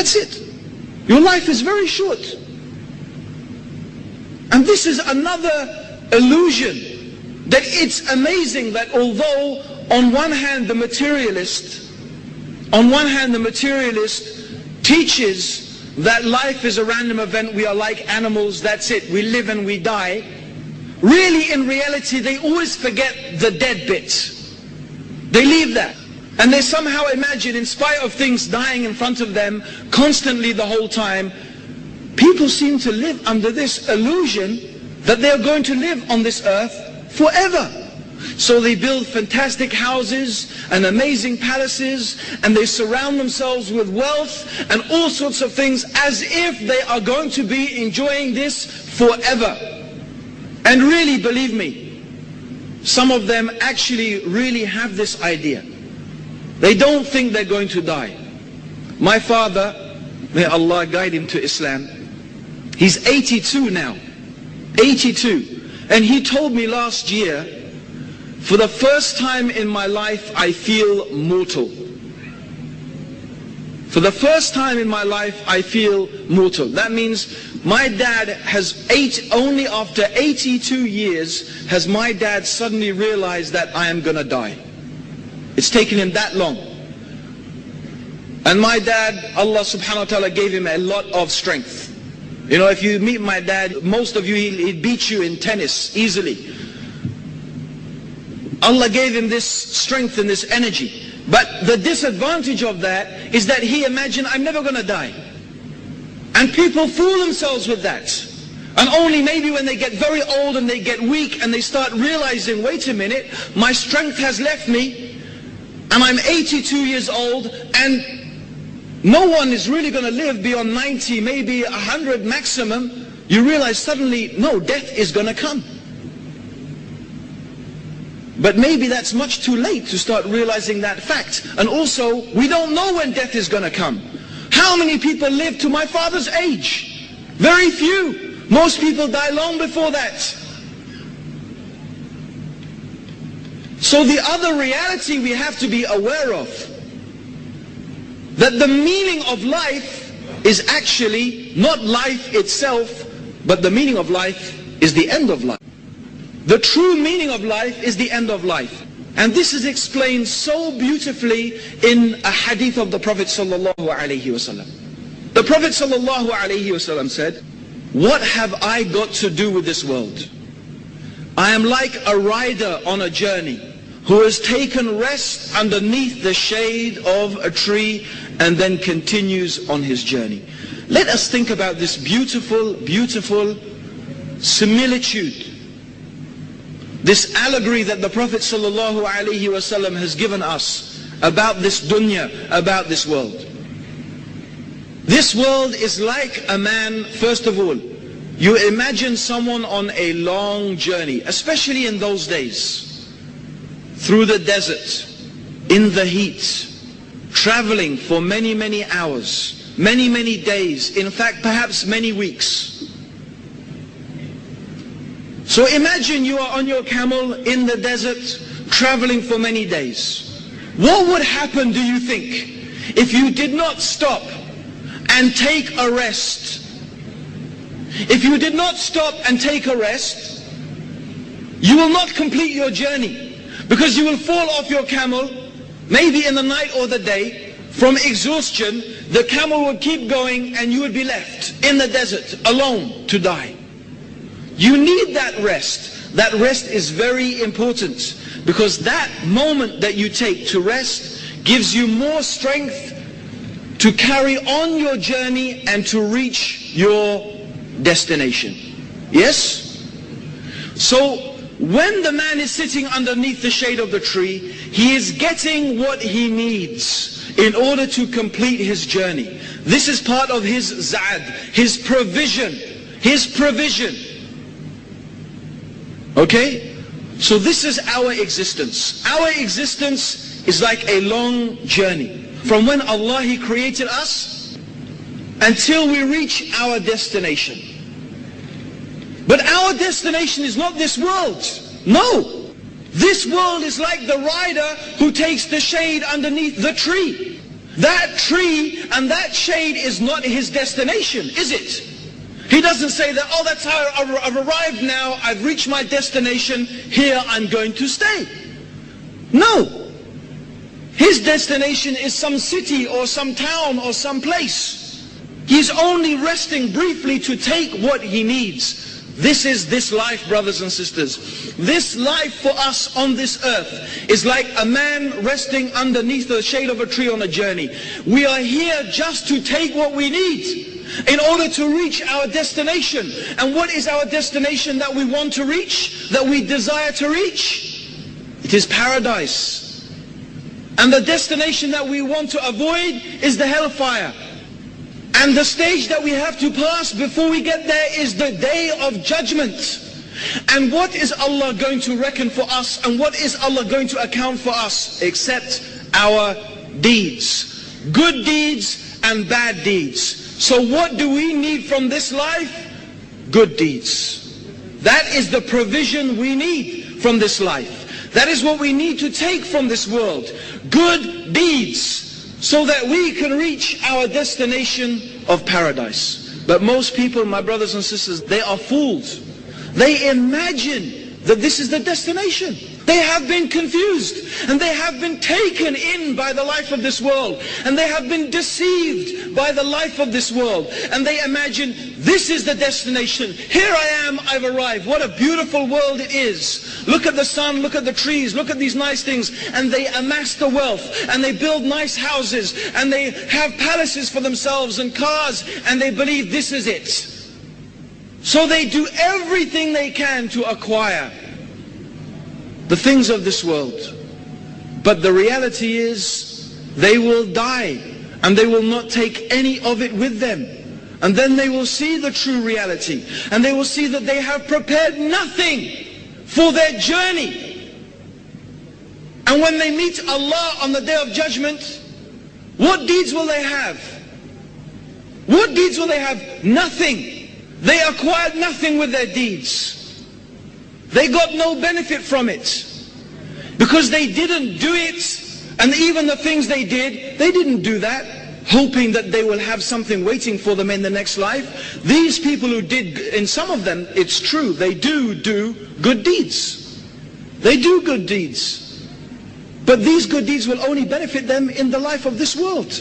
That's it. Your life is very short. And this is another illusion, that it's amazing that although on one hand the materialist teaches that life is a random event, we are like animals, that's it, we live and we die. Really, in reality, they always forget the dead bit. They leave that. And they somehow imagine, in spite of things dying in front of them constantly the whole time, people seem to live under this illusion that they are going to live on this earth forever. So they build fantastic houses and amazing palaces, and they surround themselves with wealth and all sorts of things as if they are going to be enjoying this forever. And really, believe me, some of them actually really have this idea. They don't think they're going to die. My father, may Allah guide him to Islam, he's 82 now, 82. And he told me last year, for the first time in my life, I feel mortal. For the first time in my life, I feel mortal. That means my dad has only after 82 years, has my dad suddenly realized that I am going to die. It's taken him that long. And my dad, Allah subhanahu wa ta'ala gave him a lot of strength. You know, if you meet my dad, most of you, he'd beat you in tennis easily. Allah gave him this strength and this energy. But the disadvantage of that is that he imagined, I'm never going to die. And people fool themselves with that. And only maybe when they get very old and they get weak and they start realizing, wait a minute, my strength has left me and I'm 82 years old and no one is really going to live beyond 90, maybe 100 maximum. You realize suddenly, no, death is going to come. But maybe that's much too late to start realizing that fact. And also, we don't know when death is going to come. How many people live to my father's age? Very few. Most people die long before that. So the other reality we have to be aware of, that the meaning of life is actually not life itself, but the meaning of life is the end of life. The true meaning of life is the end of life. And this is explained so beautifully in a hadith of the Prophet sallallahu alaihi wasallam. The Prophet sallallahu alaihi wasallam said, what have I got to do with this world? I am like a rider on a journey who has taken rest underneath the shade of a tree and then continues on his journey. Let us think about this beautiful, beautiful similitude, this allegory that the Prophet sallallahu alaihi wasallam has given us about this dunya, about this world. This world is like a man. First of all, you imagine someone on a long journey, especially in those days, through the desert, in the heat, traveling for many, many hours, many, many days, in fact, perhaps many weeks. So imagine you are on your camel in the desert, traveling for many days. What would happen, do you think, if you did not stop and take a rest? If you did not stop and take a rest, you will not complete your journey, because you will fall off your camel, maybe in the night or the day, from exhaustion. The camel would keep going and you would be left in the desert alone to die. You need that rest. That rest is very important, because that moment that you take to rest gives you more strength to carry on your journey and to reach your destination. Yes? So when the man is sitting underneath the shade of the tree, he is getting what he needs in order to complete his journey. This is part of his za'ad, his provision, his provision. Okay? So this is our existence. Our existence is like a long journey. From when Allah, He created us until we reach our destination. But our destination is not this world. No. This world is like the rider who takes the shade underneath the tree. That tree and that shade is not his destination, is it? He doesn't say that, oh, that's how I've arrived now, I've reached my destination, here I'm going to stay. No. His destination is some city or some town or some place. He's only resting briefly to take what he needs. This is this life, brothers and sisters. This life for us on this earth is like a man resting underneath the shade of a tree on a journey. We are here just to take what we need in order to reach our destination. And what is our destination that we want to reach, that we desire to reach? It is paradise. And the destination that we want to avoid is the hellfire. And the stage that we have to pass before we get there is the day of judgment. And what is Allah going to reckon for us, and what is Allah going to account for us except our deeds? Good deeds and bad deeds. So what do we need from this life? Good deeds. That is the provision we need from this life. That is what we need to take from this world. Good deeds, so that we can reach our destination of paradise. But most people, my brothers and sisters, they are fooled. They imagine that this is the destination. They have been confused, and they have been taken in by the life of this world, and they have been deceived by the life of this world, and they imagine this is the destination. Here I am, I've arrived. What a beautiful world it is. Look at the sun, look at the trees, look at these nice things. And they amass the wealth, and they build nice houses, and they have palaces for themselves and cars, and they believe this is it. So they do everything they can to acquire the things of this world. But the reality is, they will die, and they will not take any of it with them. And then they will see the true reality, and they will see that they have prepared nothing for their journey. And when they meet Allah on the day of judgment, what deeds will they have? What deeds will they have? Nothing. They acquired nothing with their deeds. They got no benefit from it, because they didn't do it. And even the things they didn't do that hoping that they will have something waiting for them in the next life. These people who did, in some of them, it's true, they do good deeds. They do good deeds. But these good deeds will only benefit them in the life of this world.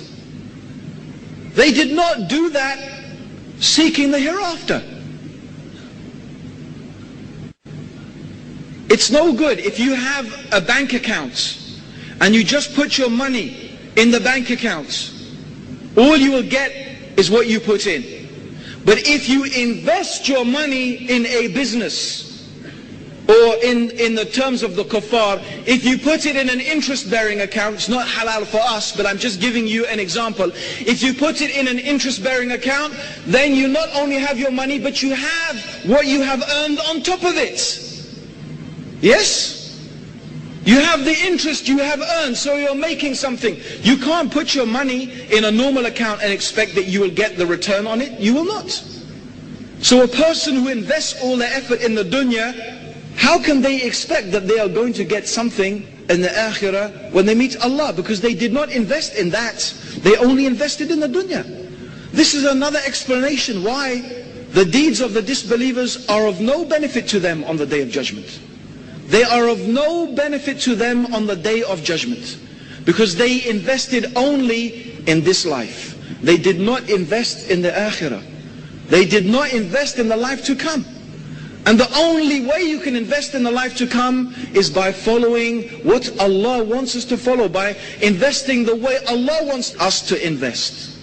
They did not do that seeking the hereafter. It's no good if you have a bank account and you just put your money in the bank account. All you will get is what you put in. But if you invest your money in a business, or in the terms of the kuffar, if you put it in an interest-bearing account, it's not halal for us, but I'm just giving you an example. If you put it in an interest-bearing account, then you not only have your money, but you have what you have earned on top of it. Yes? You have the interest you have earned, so you're making something. You can't put your money in a normal account and expect that you will get the return on it. You will not. So a person who invests all their effort in the dunya, how can they expect that they are going to get something in the akhirah when they meet Allah? Because they did not invest in that. They only invested in the dunya. This is another explanation why the deeds of the disbelievers are of no benefit to them on the day of judgment. They are of no benefit to them on the day of judgment, because they invested only in this life. They did not invest in the akhirah. They did not invest in the life to come. And the only way you can invest in the life to come is by following what Allah wants us to follow, by investing the way Allah wants us to invest,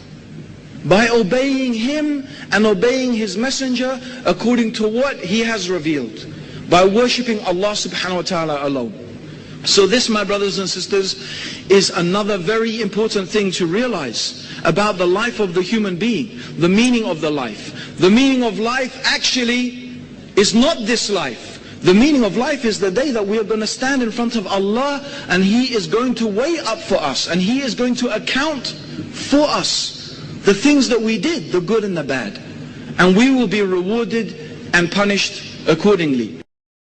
by obeying Him and obeying His Messenger according to what He has revealed, by worshipping Allah subhanahu wa ta'ala alone. So this, my brothers and sisters, is another very important thing to realize about the life of the human being, the meaning of the life. The meaning of life actually is not this life. The meaning of life is the day that we are going to stand in front of Allah, and He is going to weigh up for us, and He is going to account for us the things that we did, the good and the bad. And we will be rewarded and punished accordingly.